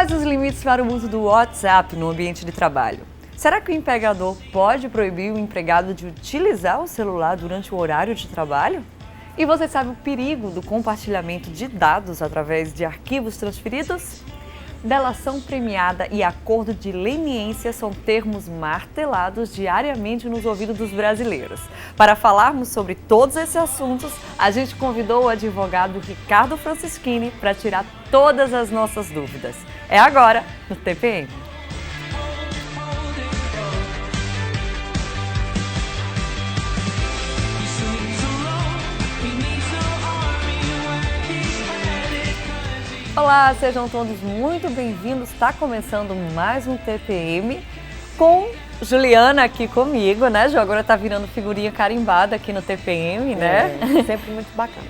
Quais os limites para o uso do WhatsApp no ambiente de trabalho? Será que o empregador pode proibir o empregado de utilizar o celular durante o horário de trabalho? E você sabe o perigo do compartilhamento de dados através de arquivos transferidos? Delação premiada e acordo de leniência são termos martelados diariamente nos ouvidos dos brasileiros. Para falarmos sobre todos esses assuntos, a gente convidou o advogado Ricardo Francischini para tirar todas as nossas dúvidas. É agora no TPM. Olá, sejam todos muito bem-vindos. Está começando mais um TPM com Juliana aqui comigo, né? Ju, agora tá virando figurinha carimbada aqui no TPM, né? Sempre muito bacana.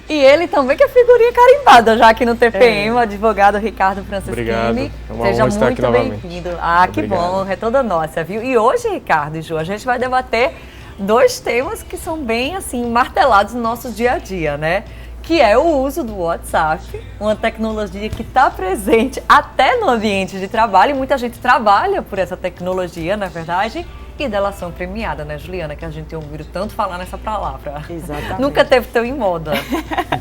E ele também que é figurinha carimbada já aqui no TPM, o advogado Ricardo Francischini. Obrigado. É uma Seja honra estar aqui muito novamente. bem-vindo. Ah, que Obrigado. bom, é toda nossa, viu? E hoje, Ricardo e Ju, a gente vai debater dois temas que são bem, assim, martelados no nosso dia a dia, né? Que é o uso do WhatsApp, uma tecnologia que está presente até no ambiente de trabalho, e muita gente trabalha por essa tecnologia, na verdade, e delação premiada, né, Juliana, que a gente tem ouvido tanto falar nessa palavra. Exatamente. Nunca teve tão em moda,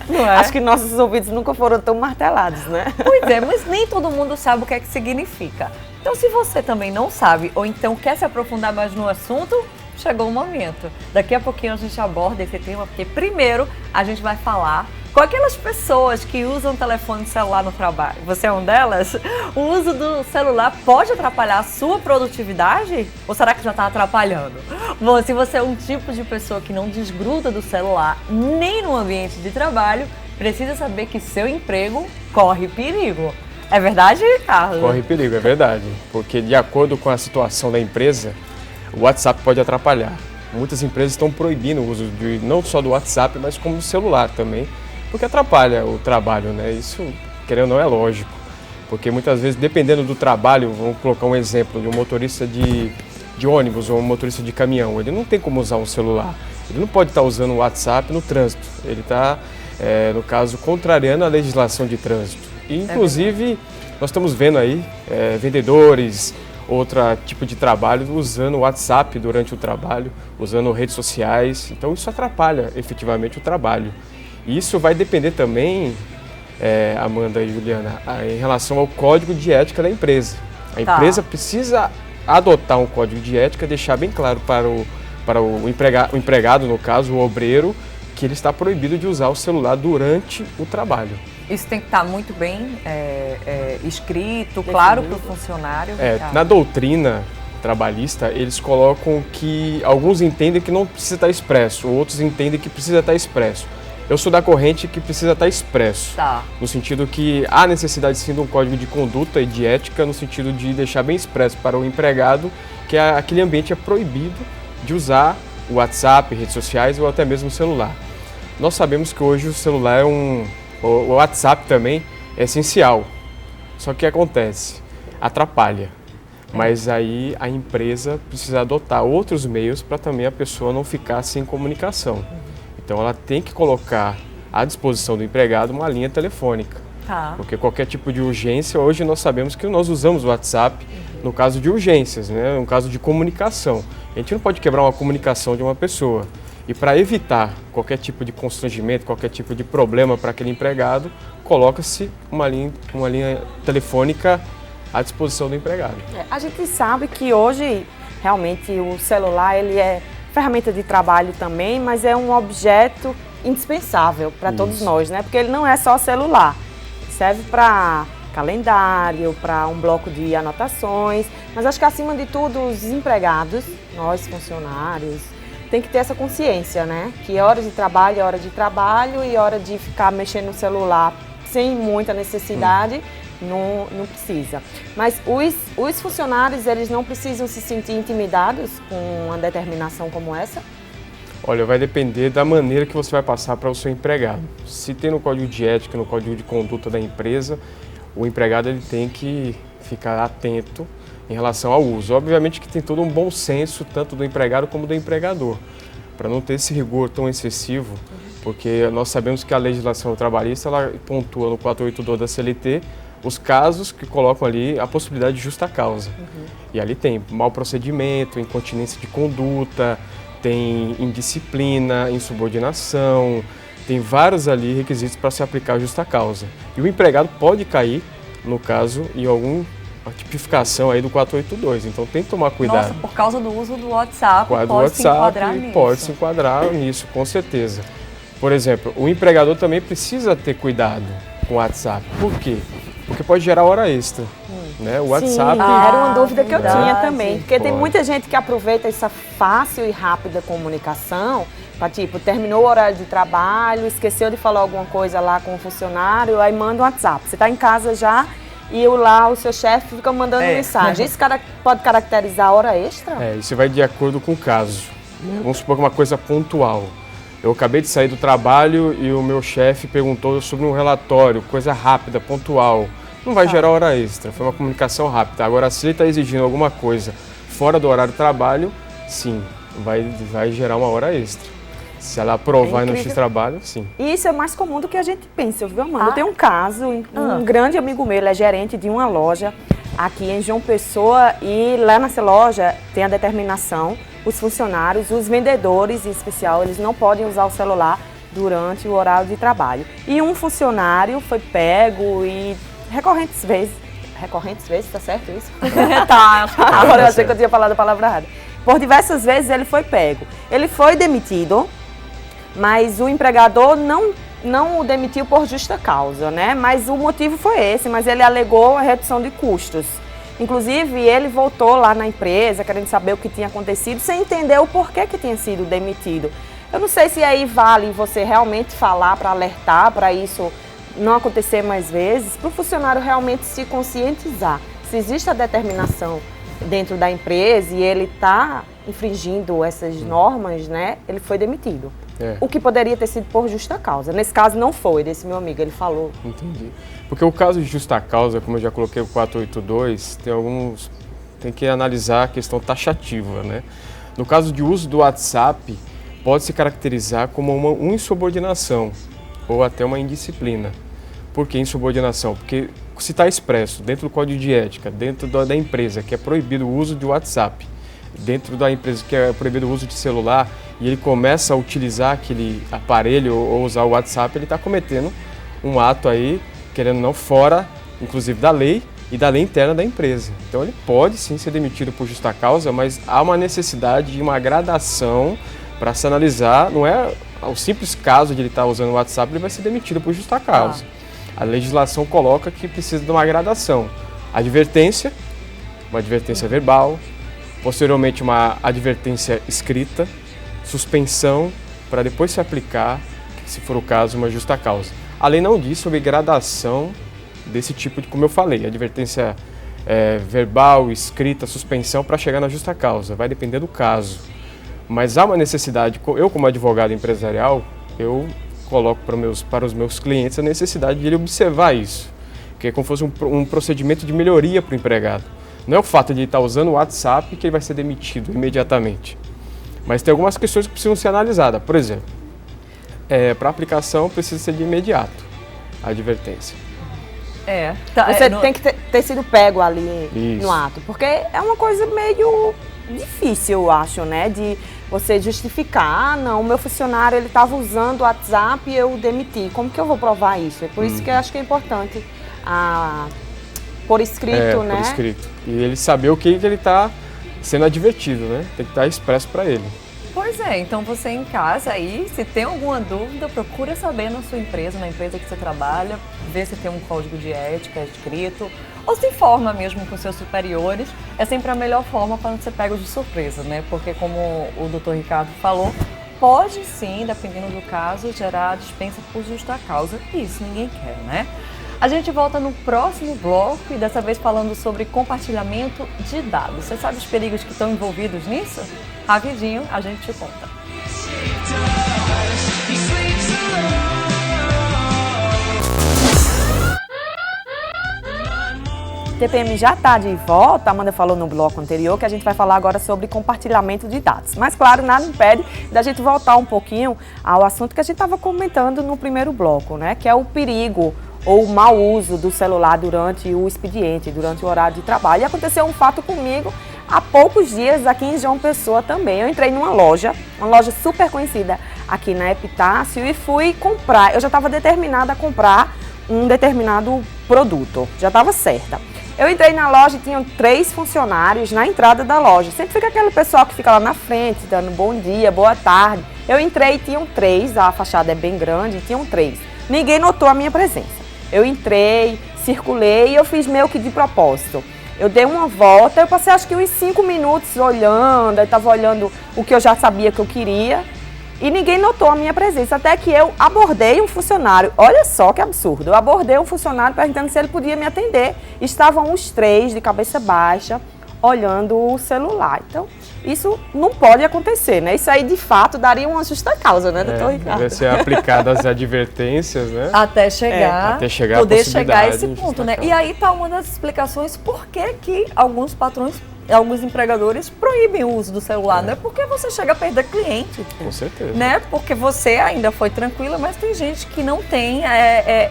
não é? Acho que nossos ouvidos nunca foram tão martelados, né? Pois é, mas nem todo mundo sabe o que é que significa. Então, se você também não sabe, ou então quer se aprofundar mais no assunto, chegou o momento. Daqui a pouquinho a gente aborda esse tema, porque primeiro a gente vai falar com aquelas pessoas que usam telefone celular no trabalho. Você é uma delas? O uso do celular pode atrapalhar a sua produtividade? Ou será que já está atrapalhando? Bom, se você é um tipo de pessoa que não desgruda do celular nem no ambiente de trabalho, precisa saber que seu emprego corre perigo. É verdade, Ricardo? Corre perigo, é verdade. Porque de acordo com a situação da empresa, o WhatsApp pode atrapalhar. Muitas empresas estão proibindo o uso não só do WhatsApp, mas como do celular também, porque atrapalha o trabalho, né? Isso, querendo ou não, é lógico. Porque muitas vezes, dependendo do trabalho, vamos colocar um exemplo de um motorista de ônibus ou um motorista de caminhão, ele não tem como usar um celular. Ele não pode estar usando o WhatsApp no trânsito. Ele está, no caso, contrariando a legislação de trânsito. E, inclusive, nós estamos vendo aí vendedores, outro tipo de trabalho, usando o WhatsApp durante o trabalho, usando redes sociais. Então, isso atrapalha efetivamente o trabalho. E isso vai depender também, Amanda e Juliana, em relação ao código de ética da empresa. A empresa precisa adotar um código de ética, deixar bem claro para o empregado, no caso, o obreiro, que ele está proibido de usar o celular durante o trabalho. Isso tem que estar muito bem escrito, claro para o funcionário. Na doutrina trabalhista, eles colocam que alguns entendem que não precisa estar expresso, outros entendem que precisa estar expresso. Eu sou da corrente que precisa estar expresso, no sentido que há necessidade sim de um código de conduta e de ética, no sentido de deixar bem expresso para o empregado que aquele ambiente é proibido de usar o WhatsApp, redes sociais ou até mesmo o celular. Nós sabemos que hoje o celular o WhatsApp também é essencial, só que o que acontece? Atrapalha, mas aí a empresa precisa adotar outros meios para também a pessoa não ficar sem comunicação. Então ela tem que colocar à disposição do empregado uma linha telefônica, porque qualquer tipo de urgência, hoje nós sabemos que nós usamos o WhatsApp no caso de urgências, né? No caso de comunicação. A gente não pode quebrar uma comunicação de uma pessoa. E para evitar qualquer tipo de constrangimento, qualquer tipo de problema para aquele empregado, coloca-se uma linha telefônica à disposição do empregado. A gente sabe que hoje, realmente, o celular ele é ferramenta de trabalho também, mas é um objeto indispensável para todos nós, né? Porque ele não é só celular, serve para calendário, para um bloco de anotações, mas acho que acima de tudo os empregados, nós funcionários, tem que ter essa consciência, né? Que hora de trabalho é hora de trabalho e hora de ficar mexendo no celular sem muita necessidade, não precisa. Mas os funcionários, eles não precisam se sentir intimidados com uma determinação como essa? Olha, vai depender da maneira que você vai passar para o seu empregado. Se tem no código de ética, no código de conduta da empresa, o empregado ele tem que ficar atento em relação ao uso. Obviamente que tem todo um bom senso, tanto do empregado como do empregador, para não ter esse rigor tão excessivo, porque nós sabemos que a legislação trabalhista ela pontua no 482 da CLT os casos que colocam ali a possibilidade de justa causa. E ali tem mau procedimento, incontinência de conduta, tem indisciplina, insubordinação, tem vários ali requisitos para se aplicar a justa causa. E o empregado pode cair, no caso, em alguma tipificação aí do 482, então tem que tomar cuidado. Nossa, por causa do uso do WhatsApp, Pode se enquadrar nisso, com certeza. Por exemplo, o empregador também precisa ter cuidado com o WhatsApp. Por quê? Porque pode gerar hora extra. Né? O WhatsApp... Era uma dúvida que eu tinha também. Porque tem Pode. muita gente que aproveita essa fácil e rápida comunicação para, tipo, terminou o horário de trabalho, esqueceu de falar alguma coisa lá com o funcionário, aí manda um WhatsApp. Você está em casa já e o seu chefe fica mandando mensagem. Isso pode caracterizar a hora extra? Isso vai de acordo com o caso. Vamos supor que uma coisa pontual. Eu acabei de sair do trabalho e o meu chefe perguntou sobre um relatório, coisa rápida, pontual. Não vai gerar hora extra, foi uma comunicação rápida. Agora, se ele está exigindo alguma coisa fora do horário de trabalho, sim, vai gerar uma hora extra. Se ela aprovar no X-trabalho, sim. E isso é mais comum do que a gente pensa, viu, Amanda? Eu tenho um caso, um grande amigo meu, ele é gerente de uma loja aqui em João Pessoa e lá nessa loja tem a determinação, os funcionários, os vendedores em especial, eles não podem usar o celular durante o horário de trabalho. E um funcionário foi pego e recorrentes vezes, tá certo isso? Tá. Agora eu achei que eu tinha falado a palavra errada. Por diversas vezes ele foi pego. Ele foi demitido, mas o empregador não o demitiu por justa causa, né? Mas o motivo foi esse, mas ele alegou a redução de custos. Inclusive, ele voltou lá na empresa, querendo saber o que tinha acontecido, sem entender o porquê que tinha sido demitido. Eu não sei se aí vale você realmente falar para alertar, para isso não acontecer mais vezes, para o funcionário realmente se conscientizar. Se existe a determinação dentro da empresa e ele está infringindo essas normas, né, ele foi demitido. O que poderia ter sido por justa causa. Nesse caso não foi, desse meu amigo, ele falou. Entendi. Porque o caso de justa causa, como eu já coloquei o 482, tem que analisar a questão taxativa, né? No caso de uso do WhatsApp, pode se caracterizar como uma insubordinação ou até uma indisciplina. Por que insubordinação? Porque se está expresso dentro do código de ética, dentro da empresa, que é proibido o uso de WhatsApp, dentro da empresa que é proibido o uso de celular, e ele começa a utilizar aquele aparelho ou usar o WhatsApp, ele está cometendo um ato aí, querendo ou não, fora, inclusive, da lei e da lei interna da empresa. Então ele pode sim ser demitido por justa causa, mas há uma necessidade de uma gradação para se analisar. Não é o simples caso de ele estar usando o WhatsApp, ele vai ser demitido por justa causa. A legislação coloca que precisa de uma gradação. Advertência, uma advertência verbal, posteriormente uma advertência escrita, suspensão, para depois se aplicar, se for o caso, uma justa causa. A lei não diz sobre gradação desse tipo de, como eu falei, advertência verbal, escrita, suspensão, para chegar na justa causa. Vai depender do caso. Mas há uma necessidade, eu como advogado empresarial, eu coloco para os meus clientes a necessidade de ele observar isso, que é como se fosse um procedimento de melhoria para o empregado. Não é o fato de ele estar usando o WhatsApp que ele vai ser demitido imediatamente. Mas tem algumas questões que precisam ser analisadas. Por exemplo, para aplicação precisa ser de imediato a advertência. Você tem que ter sido pego ali no ato, porque é uma coisa meio difícil, eu acho, né? De você justificar, não, o meu funcionário ele estava usando o WhatsApp e eu o demiti. Como que eu vou provar isso? É por isso que eu acho que é importante por escrito, né? Por escrito. E ele saber o que ele está sendo advertido, né? Tem que estar expresso para ele. Pois é, então você em casa aí, se tem alguma dúvida, procura saber na sua empresa, na empresa que você trabalha, ver se tem um código de ética escrito, ou se informa mesmo com seus superiores. É sempre a melhor forma quando você pega de surpresa, né? Porque como o Dr. Ricardo falou, pode sim, dependendo do caso, gerar dispensa por justa causa, e isso ninguém quer, né? A gente volta no próximo bloco e dessa vez falando sobre compartilhamento de dados. Você sabe os perigos que estão envolvidos nisso? Rapidinho, a gente te conta. TPM já está de volta, a Amanda falou no bloco anterior que a gente vai falar agora sobre compartilhamento de dados. Mas claro, nada impede da gente voltar um pouquinho ao assunto que a gente estava comentando no primeiro bloco, né? Que é o perigo ou o mau uso do celular durante o expediente, durante o horário de trabalho. E aconteceu um fato comigo há poucos dias aqui em João Pessoa também. Eu entrei numa loja, uma loja super conhecida aqui na Epitácio, e fui comprar. Eu já estava determinada a comprar um determinado produto, já estava certa. Eu entrei na loja e tinham 3 funcionários na entrada da loja. Sempre fica aquele pessoal que fica lá na frente, dando bom dia, boa tarde. Eu entrei e tinham 3, a fachada é bem grande, tinham 3. Ninguém notou a minha presença. Eu entrei, circulei e eu fiz meio que de propósito. Eu dei uma volta, eu passei acho que uns 5 minutos olhando, eu estava olhando o que eu já sabia que eu queria e ninguém notou a minha presença, até que eu abordei um funcionário. Olha só que absurdo, eu abordei um funcionário perguntando se ele podia me atender. Estavam os 3 de cabeça baixa olhando o celular. Então, isso não pode acontecer, né? Isso aí, de fato, daria uma justa causa, né, doutor Ricardo? Deve ser aplicadas as advertências, né? Até chegar poder chegar a esse ponto, né? E aí está uma das explicações por que alguns patrões, alguns empregadores proíbem o uso do celular, né? Porque você chega a perder cliente. Com certeza. Né? Porque você ainda foi tranquila, mas tem gente que não tem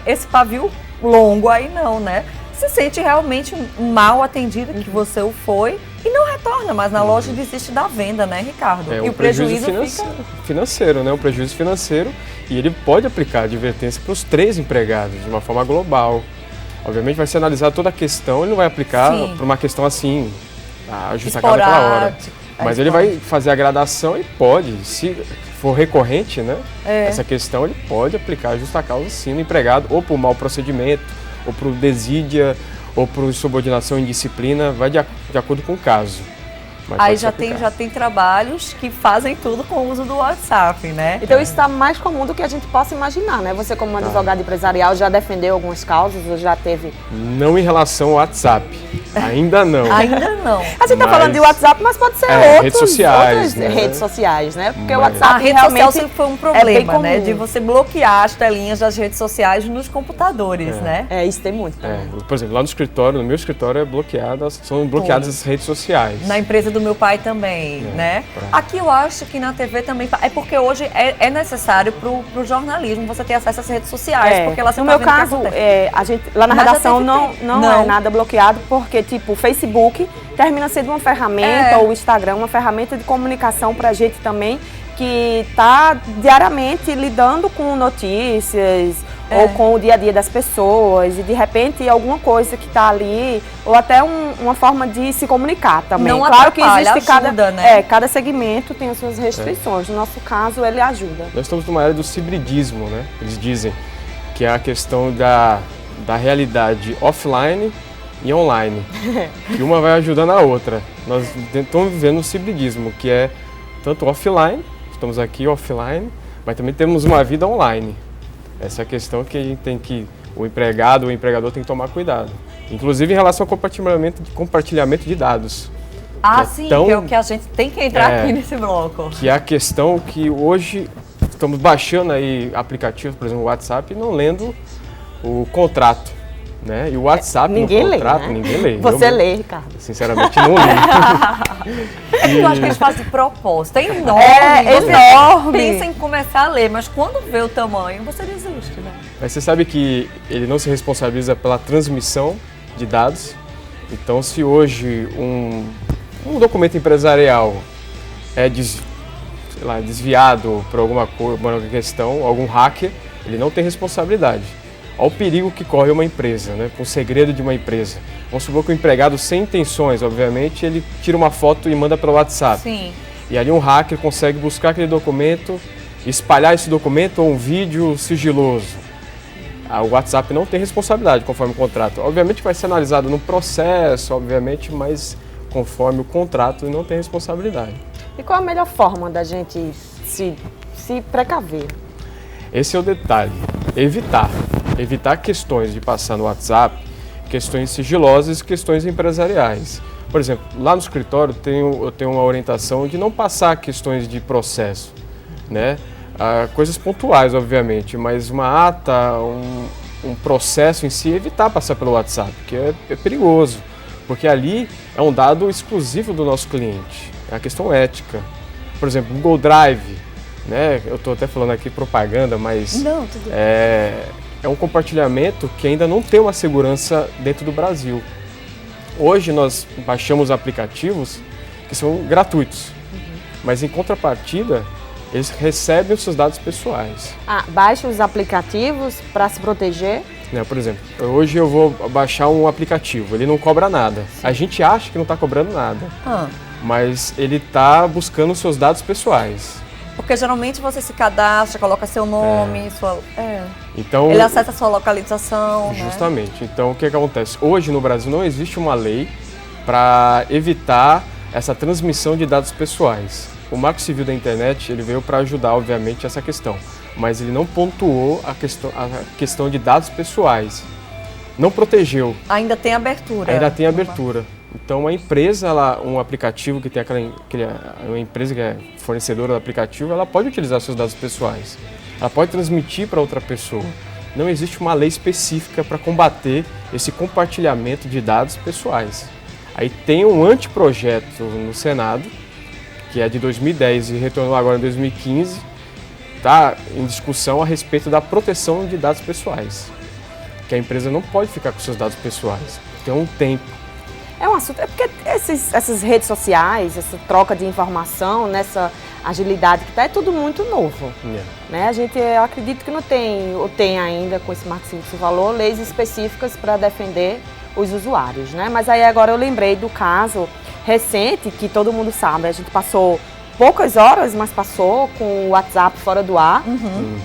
esse pavio longo aí não, né? Se sente realmente mal atendida, que você o foi, e não retorna mais na loja e desiste da venda, né, Ricardo? E o prejuízo financeiro, né? Um prejuízo financeiro, e ele pode aplicar advertência para os 3 empregados de uma forma global. Obviamente vai ser analisada toda a questão, ele não vai aplicar para uma questão assim, a justa causa naquela hora. Mas ele vai fazer a gradação e pode, se for recorrente, né? Essa questão, ele pode aplicar a justa causa sim no empregado, ou por mau procedimento, ou por desídia, ou por insubordinação em disciplina, vai de acordo com o caso. Mas aí já tem trabalhos que fazem tudo com o uso do WhatsApp, né? Então isso está mais comum do que a gente possa imaginar, né? Você como advogado empresarial já defendeu algumas causas ou já teve? Não em relação ao WhatsApp, ainda não. Ainda não. A gente está falando de WhatsApp, mas pode ser redes sociais, né? Redes sociais, né? Porque o WhatsApp a rede social sempre foi um problema, né? comum. De você bloquear as telinhas das redes sociais nos computadores, né? Isso tem muito. Por exemplo, lá no escritório, no meu escritório são bloqueadas as redes sociais. Na empresa do meu pai também, né? Aqui eu acho que na TV também, é porque hoje é necessário pro jornalismo você ter acesso às redes sociais, porque ela sempre no meu caso, a gente lá na redação não é nada bloqueado, porque tipo, o Facebook termina sendo uma ferramenta, ou o Instagram, uma ferramenta de comunicação pra gente também, que está diariamente lidando com notícias, ou com o dia a dia das pessoas, e de repente alguma coisa que está ali, ou até uma forma de se comunicar também. Não claro que existe ajuda, cada segmento tem as suas restrições. No nosso caso, ele ajuda. Nós estamos numa era do hibridismo, né? Eles dizem que é a questão da realidade offline e online, que uma vai ajudando a outra. Nós estamos vivendo um hibridismo, que é tanto offline, estamos aqui offline, mas também temos uma vida online. Essa é a questão que a gente o empregado ou o empregador tem que tomar cuidado. Inclusive em relação ao compartilhamento de dados. Sim, que é o que a gente tem que entrar aqui nesse bloco. Que é a questão que hoje estamos baixando aí aplicativos, por exemplo, o WhatsApp, e não lendo o contrato. Né? E o WhatsApp no contrato, né? Ninguém lê. Você lê, Ricardo. Sinceramente, não li. Eu acho que eles fazem de propósito. É enorme. Enorme. Pensa em começar a ler, mas quando vê o tamanho, você desiste, né? Mas você sabe que ele não se responsabiliza pela transmissão de dados. Então, se hoje um documento empresarial é desviado por alguma questão, algum hacker, ele não tem responsabilidade. Olha o perigo que corre uma empresa, né? Com o segredo de uma empresa. Vamos supor que o empregado, sem intenções, obviamente, ele tira uma foto e manda pelo WhatsApp. Sim. E ali um hacker consegue buscar aquele documento, espalhar esse documento ou um vídeo sigiloso. O WhatsApp não tem responsabilidade conforme o contrato. Obviamente vai ser analisado no processo, obviamente, mas conforme o contrato não tem responsabilidade. E qual a melhor forma da gente se precaver? Esse é o detalhe. Evitar questões de passar no WhatsApp, questões sigilosas e questões empresariais. Por exemplo, lá no escritório eu tenho uma orientação de não passar questões de processo, né? Coisas pontuais, obviamente, mas uma ata, um processo em si, evitar passar pelo WhatsApp, que é perigoso, porque ali é um dado exclusivo do nosso cliente, é a questão ética. Por exemplo, Google Drive, né? Eu estou até falando aqui propaganda, mas não, tudo é é um compartilhamento que ainda não tem uma segurança dentro do Brasil. Hoje nós baixamos aplicativos que são gratuitos, mas em contrapartida, eles recebem os seus dados pessoais. Baixa os aplicativos para se proteger? Por exemplo, hoje eu vou baixar um aplicativo, ele não cobra nada. Sim. A gente acha que não está cobrando nada, mas ele está buscando os seus dados pessoais. Porque geralmente você se cadastra, coloca seu nome, Então, ele acessa a sua localização. Justamente. Né? Então, o que acontece? Hoje no Brasil não existe uma lei para evitar essa transmissão de dados pessoais. O Marco Civil da Internet ele veio para ajudar, obviamente, essa questão, mas ele não pontuou a questão de dados pessoais. Não protegeu. Ainda tem abertura. Ainda tem abertura. Então, a empresa, um aplicativo que tem uma empresa que é fornecedora do aplicativo, ela pode utilizar seus dados pessoais. Ela pode transmitir para outra pessoa. Não existe uma lei específica para combater esse compartilhamento de dados pessoais. Aí tem um anteprojeto no Senado, que é de 2010 e retornou agora em 2015, está em discussão a respeito da proteção de dados pessoais. Que a empresa não pode ficar com seus dados pessoais. Tem um tempo. É um assunto, porque essas redes sociais, essa troca de informação, nessa agilidade que está, é tudo muito novo. Né? Eu acredito que não tem, ou tem ainda, com esse Marco Civil que você falou, leis específicas para defender os usuários. Né? Mas aí agora eu lembrei do caso recente, que todo mundo sabe, a gente passou poucas horas, mas passou com o WhatsApp fora do ar,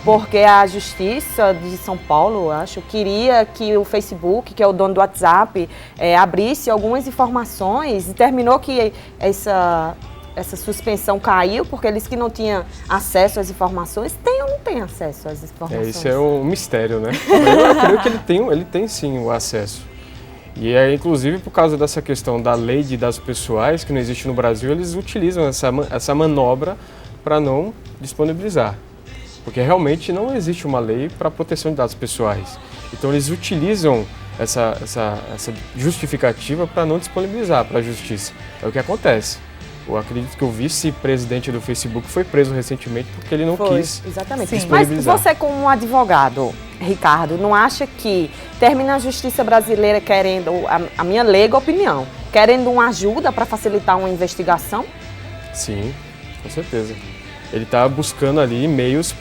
porque a Justiça de São Paulo, acho, queria que o Facebook, que é o dono do WhatsApp, abrisse algumas informações e terminou que essa suspensão caiu, porque eles que não tinham acesso às informações, têm ou não têm acesso às informações? Isso é um mistério, né? Eu creio que ele tem sim o acesso. E inclusive por causa dessa questão da lei de dados pessoais, que não existe no Brasil, eles utilizam essa manobra para não disponibilizar. Porque realmente não existe uma lei para proteção de dados pessoais. Então eles utilizam essa justificativa para não disponibilizar para a justiça. É o que acontece. Eu acredito que o vice-presidente do Facebook foi preso recentemente porque ele não quis disponibilizar. Mas você, como um advogado, Ricardo, não acha que termina a justiça brasileira querendo, a minha leiga opinião, querendo uma ajuda para facilitar uma investigação? Sim, com certeza. Ele está buscando ali meios de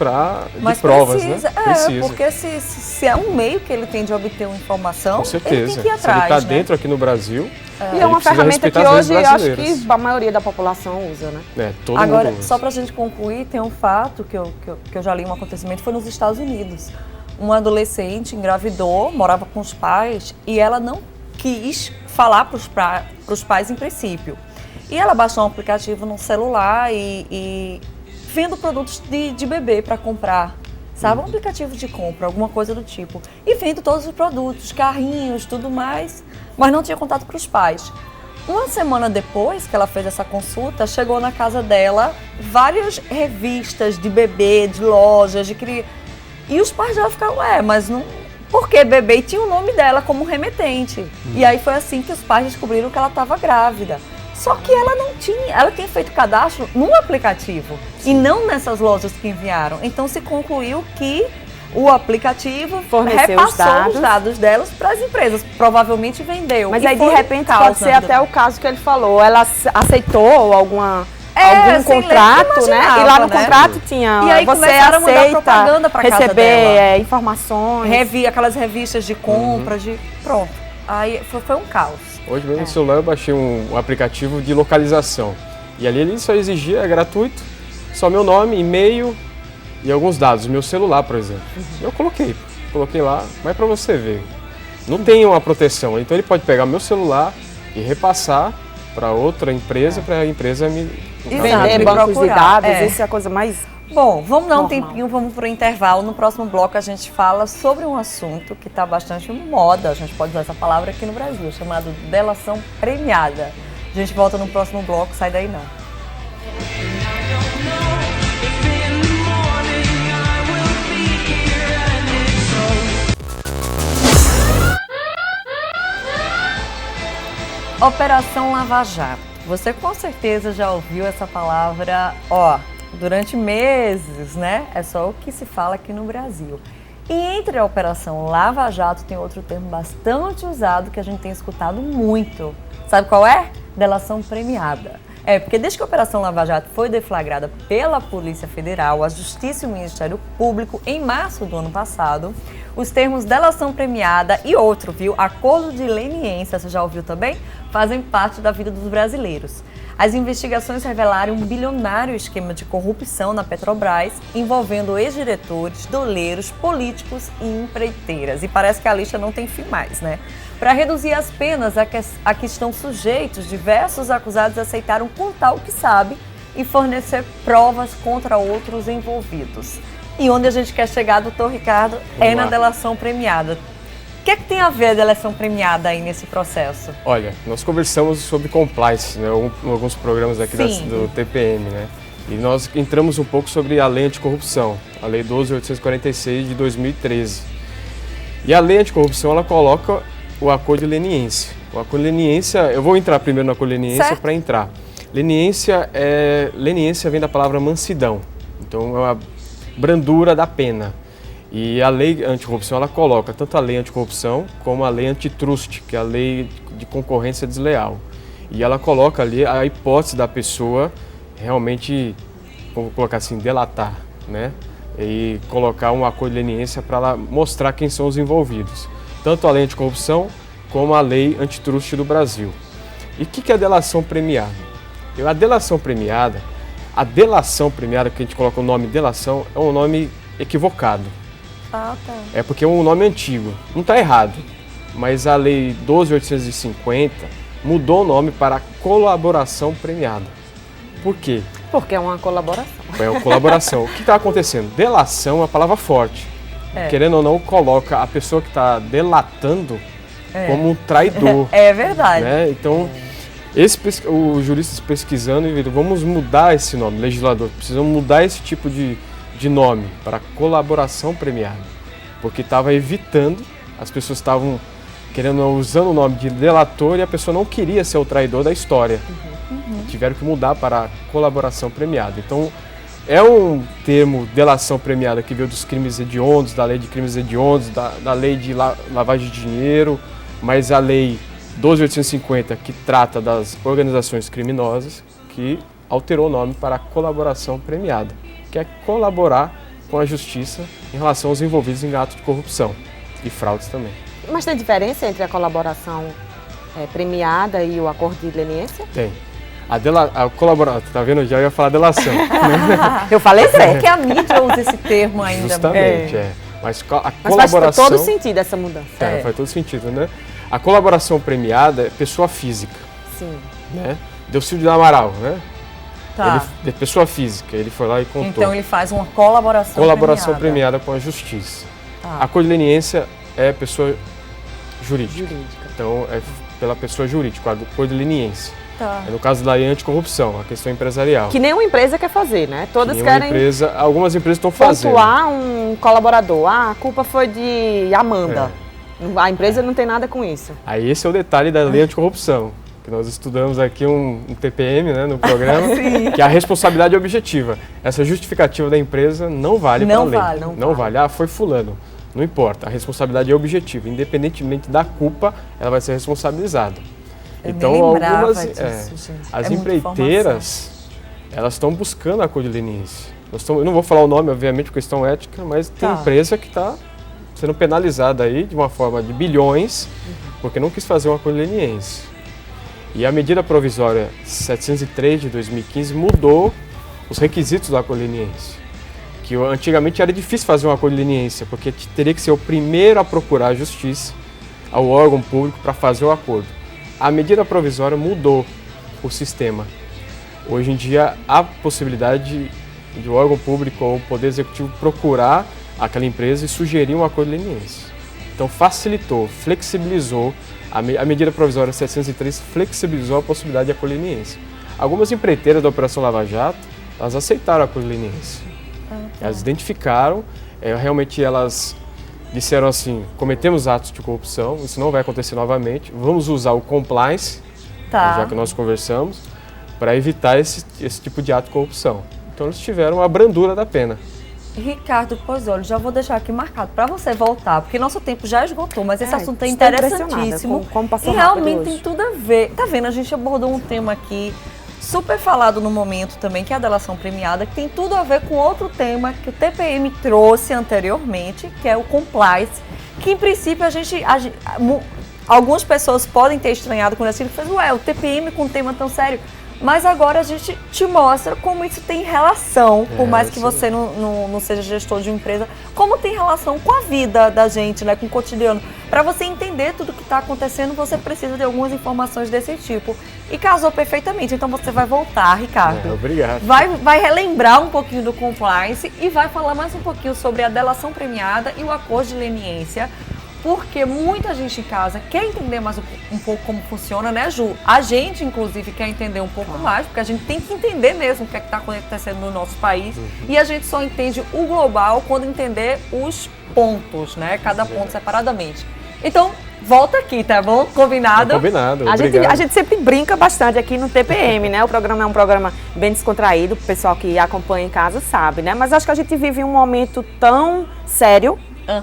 provas, precisa, né? Precisa. Porque se é um meio que ele tem de obter uma informação, com certeza. Ele tem que ir atrás. Se ele está dentro aqui no Brasil, e é uma ferramenta que hoje eu acho que a maioria da população usa, né? Todo Agora, mundo usa. só para a gente concluir, tem um fato que eu já li, um acontecimento, foi nos Estados Unidos. Uma adolescente engravidou, morava com os pais e ela não quis falar para os pais em princípio. E ela baixou um aplicativo no celular e vendo produtos de bebê para comprar, sabe? Um aplicativo de compra, alguma coisa do tipo. E vendo todos os produtos, carrinhos, tudo mais, mas não tinha contato para os pais. Uma semana depois que ela fez essa consulta, chegou na casa dela várias revistas de bebê, de lojas, de criança. E os pais dela ficaram, mas não... Porque bebê e tinha o nome dela como remetente. E aí foi assim que os pais descobriram que ela estava grávida. Só que ela não tinha, ela tinha feito cadastro num aplicativo e não nessas lojas que enviaram. Então se concluiu que o aplicativo repassou os dados delas para as empresas, provavelmente vendeu. Mas aí de repente pode ser até o caso que ele falou, ela aceitou algum contrato, né? E lá no contrato tinha, e aí você começaram aceita a mandar propaganda para casa receber informações, aquelas revistas de compra, pronto. Aí foi um caos. Hoje mesmo no celular eu baixei um aplicativo de localização. E ali ele só exigia, é gratuito, só meu nome, e-mail e alguns dados, meu celular, por exemplo. Eu coloquei lá, mas para você ver, não tem uma proteção. Então ele pode pegar meu celular e repassar para outra empresa, para a empresa me vender bancos de dados, isso é a coisa mais... Bom, vamos dar um tempinho, vamos para o intervalo. No próximo bloco a gente fala sobre um assunto que está bastante moda, a gente pode usar essa palavra aqui no Brasil, chamado delação premiada. A gente volta no próximo bloco, sai daí não. Operação Lava Jato. Você com certeza já ouviu essa palavra, durante meses, né? É só o que se fala aqui no Brasil. E entre a Operação Lava Jato tem outro termo bastante usado que a gente tem escutado muito. Sabe qual é? Delação premiada. Porque desde que a Operação Lava Jato foi deflagrada pela Polícia Federal, a Justiça e o Ministério Público, em março do ano passado, os termos delação premiada e outro, acordo de leniência, você já ouviu também? Fazem parte da vida dos brasileiros. As investigações revelaram um bilionário esquema de corrupção na Petrobras, envolvendo ex-diretores, doleiros, políticos e empreiteiras. E parece que a lista não tem fim mais, né? Para reduzir as penas a que estão sujeitos, diversos acusados aceitaram contar o que sabe e fornecer provas contra outros envolvidos. E onde a gente quer chegar, doutor Ricardo, na delação premiada. O que é que tem a ver a delação premiada aí nesse processo? Olha, nós conversamos sobre compliance, né, em alguns programas aqui do TPM, né? E nós entramos um pouco sobre a lei anticorrupção, a lei 12.846 de 2013. E a lei anticorrupção, ela coloca o acordo de leniência. O acordo de leniência, eu vou entrar primeiro no acordo de leniência para entrar. Leniência vem da palavra mansidão, então é a brandura da pena. E a lei anticorrupção, ela coloca tanto a lei anticorrupção como a lei antitrust, que é a lei de concorrência desleal. E ela coloca ali a hipótese da pessoa realmente, vamos colocar assim, delatar, né? E colocar um acordo de leniência para ela mostrar quem são os envolvidos. Tanto a lei anticorrupção como a lei antitrust do Brasil. E o que é a delação premiada? A delação premiada, que a gente coloca o nome delação, é um nome equivocado. Ah, tá. É porque é um nome antigo. Não está errado, mas a lei 12.850 mudou o nome para colaboração premiada. Por quê? Porque é uma colaboração. É uma colaboração. O que está acontecendo? Delação é uma palavra forte. Querendo ou não, coloca a pessoa que está delatando como um traidor. É verdade. Né? Então, os juristas pesquisando e viram, vamos mudar esse nome, legislador, precisamos mudar esse tipo de nome para colaboração premiada, porque estava evitando, as pessoas estavam usando o nome de delator e a pessoa não queria ser o traidor da história. Tiveram que mudar para colaboração premiada. Então, é um termo delação premiada que veio dos crimes hediondos, da lei de crimes hediondos, da lei de lavagem de dinheiro, mas a lei 12.850 que trata das organizações criminosas, que alterou o nome para colaboração premiada, que é colaborar com a justiça em relação aos envolvidos em atos de corrupção e fraudes também. Mas tem diferença entre a colaboração premiada e o acordo de leniência? Tem. A colaboração, tá vendo? Já ia falar delação. Eu falei certo. É que a mídia usa esse termo ainda. Justamente, Mas a colaboração... Mas faz todo sentido essa mudança. Faz todo sentido, né? A colaboração premiada é pessoa física. Sim. Né? Delcídio de Amaral, né? Tá. Ele é pessoa física, ele foi lá e contou. Então ele faz uma colaboração premiada com a justiça. Tá. A acordo de leniência é pessoa jurídica. Então é pela pessoa jurídica, o acordo de leniência. Tá. É no caso da lei anticorrupção, a questão empresarial. Que nenhuma empresa quer fazer, né? Todas querem. Algumas empresas estão fazendo. Pontuar um colaborador. A culpa foi de Amanda. A empresa não tem nada com isso. Aí esse é o detalhe da lei anticorrupção. Nós estudamos aqui um TPM, né, no programa, que é a responsabilidade objetiva. Essa justificativa da empresa não vale para a lei. Não vale. Foi fulano. Não importa. A responsabilidade é objetiva. Independentemente da culpa, ela vai ser responsabilizada. Então, as empreiteiras, elas estão buscando a acordo de leniência. Eu não vou falar o nome, obviamente, por questão ética, mas tem empresa que está sendo penalizada aí de uma forma de bilhões, porque não quis fazer um acordo de leniência. E a medida provisória 703 de 2015 mudou os requisitos do acordo de leniência. Que antigamente era difícil fazer um acordo de leniência, porque teria que ser o primeiro a procurar a justiça, ao órgão público, para fazer o acordo. A medida provisória mudou o sistema. Hoje em dia, há possibilidade de o órgão público ou o Poder Executivo procurar aquela empresa e sugerir um acordo de leniência. Então, facilitou, flexibilizou. A medida provisória 703 flexibilizou a possibilidade de acordo de leniência. Algumas empreiteiras da Operação Lava Jato, elas aceitaram a acordo de leniência. Elas identificaram, realmente elas disseram assim, cometemos atos de corrupção, isso não vai acontecer novamente, vamos usar o compliance, já que nós conversamos, para evitar esse tipo de ato de corrupção. Então eles tiveram a brandura da pena. Ricardo, pois olha, já vou deixar aqui marcado para você voltar, porque nosso tempo já esgotou, mas esse assunto é interessantíssimo como e realmente tem tudo a ver. Tá vendo? A gente abordou um tema aqui super falado no momento também, que é a delação premiada, que tem tudo a ver com outro tema que o TPM trouxe anteriormente, que é o compliance, que em princípio algumas pessoas podem ter estranhado quando assim, ué, o TPM com um tema tão sério. Mas agora a gente te mostra como isso tem relação, por mais que você não seja gestor de uma empresa, como tem relação com a vida da gente, né, com o cotidiano. Para você entender tudo o que está acontecendo, você precisa de algumas informações desse tipo. E casou perfeitamente, então você vai voltar, Ricardo. Obrigado. Vai relembrar um pouquinho do compliance e vai falar mais um pouquinho sobre a delação premiada e o acordo de leniência. Porque muita gente em casa quer entender mais um pouco como funciona, né, Ju? A gente, inclusive, quer entender um pouco mais, porque a gente tem que entender mesmo o que é que está acontecendo no nosso país. E a gente só entende o global quando entender os pontos, né? Cada ponto separadamente. Então, volta aqui, tá bom? Combinado? Combinado, a gente sempre brinca bastante aqui no TPM, né? O programa é um programa bem descontraído, o pessoal que acompanha em casa sabe, né? Mas acho que a gente vive um momento tão sério.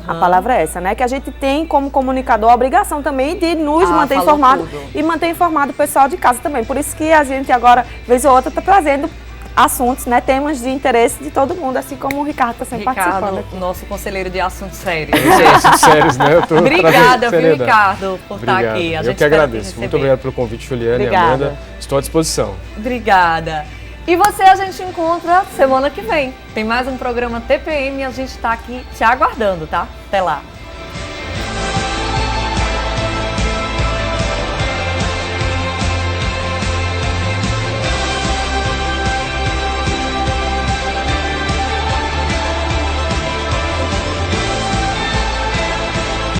A palavra é essa, né? Que a gente tem como comunicador a obrigação também de nos manter informado e manter informado o pessoal de casa também. Por isso que a gente agora, vez ou outra, está trazendo assuntos, né? Temas de interesse de todo mundo, assim como o Ricardo está sempre participando aqui. Nosso conselheiro de assuntos sérios. Assuntos sérios, né? Obrigada, viu, Ricardo, por estar aqui. Eu que agradeço. Muito obrigado pelo convite, Juliana e Amanda. Estou à disposição. Obrigada. E você a gente encontra semana que vem. Tem mais um programa TPM e a gente está aqui te aguardando, tá? Até lá.